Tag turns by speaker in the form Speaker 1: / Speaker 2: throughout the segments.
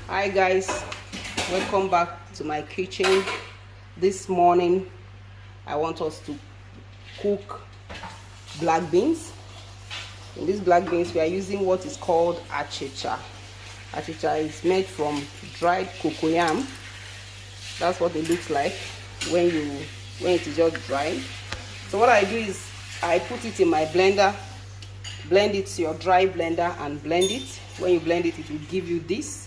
Speaker 1: Hi guys, welcome back to my kitchen. This morning I want us to cook black beans. In these black beans we are using what is called achicha. Achicha is made from dried cocoyam. That's what it looks like when it is just dried. So what I do is I put it in my blender, blend it to your dry blender and blend it. When you blend it, it will give you this.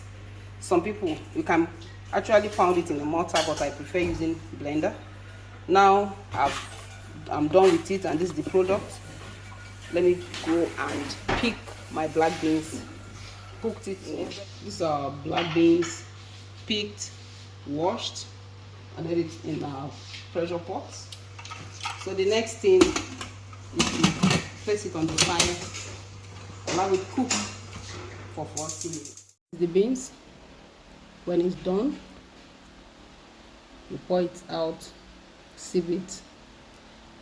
Speaker 1: Some people, you can actually pound it in a mortar, but I prefer using blender. Now I'm done with it, and this is the product. Let me go and pick my black beans. Cooked it in. These are black beans, picked, washed, and then it's in a pressure pot. So the next thing is to place it on the fire, allow it cook for 40 minutes. The beans. When it's done, you pour it out, sieve it,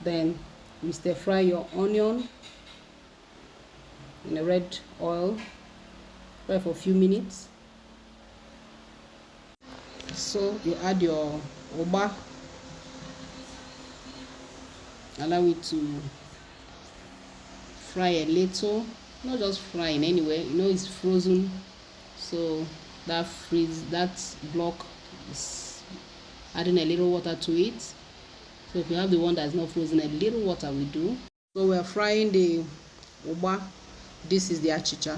Speaker 1: then you stir fry your onion in a red oil, fry for a few minutes. So you add your oba, allow it to fry a little, not just frying anyway, it's frozen, so that block is adding a little water to it. So if you have the one that's not frozen, a little water will do. So we are frying the oba. This is the achicha.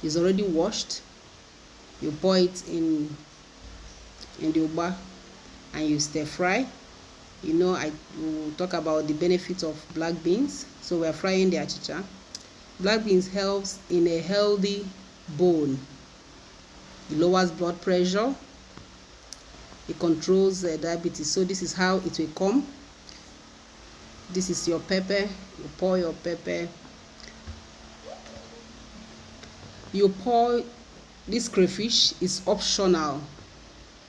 Speaker 1: It's already washed. You pour it in the oba and you stir fry. I will talk about the benefits of black beans. So we are frying the achicha. Black beans helps in a healthy bone. It lowers blood pressure. It controls diabetes. So this is how it will come. This is your pepper. You pour your pepper. You pour this crayfish. Is optional.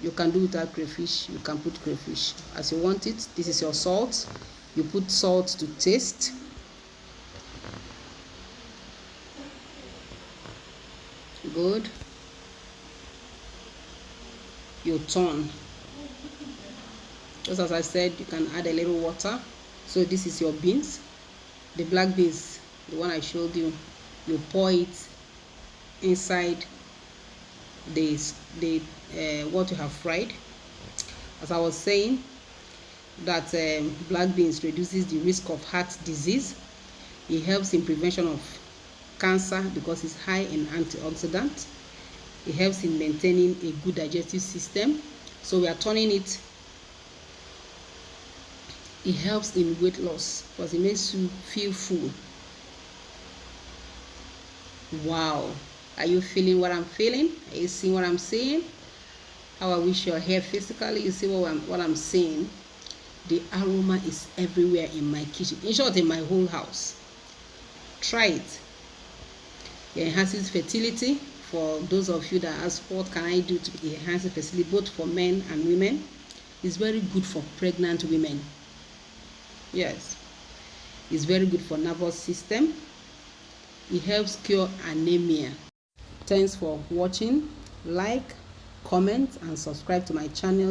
Speaker 1: You can do without crayfish. You can put crayfish as you want it. This is your salt. You put salt to taste. Good. You turn. Just as I said, you can add a little water. So this is your beans, the black beans, the one I showed you. You pour it inside what you have fried. As I was saying, that black beans reduces the risk of heart disease. It helps in prevention of cancer because it's high in antioxidants. It helps in maintaining a good digestive system. So we are turning it. It helps in weight loss because it makes you feel full. Wow. Are you feeling what I'm feeling? Are you seeing what I'm saying? How I wish your hair physically. You see what I'm saying? The aroma is everywhere in my kitchen. In short, in my whole house. Try it. It enhances fertility. For those of you that ask, what can I do to enhance the fertility, both for men and women? It's very good for pregnant women. Yes. It's very good for nervous system. It helps cure anemia. Thanks for watching. Like, comment, and subscribe to my channel.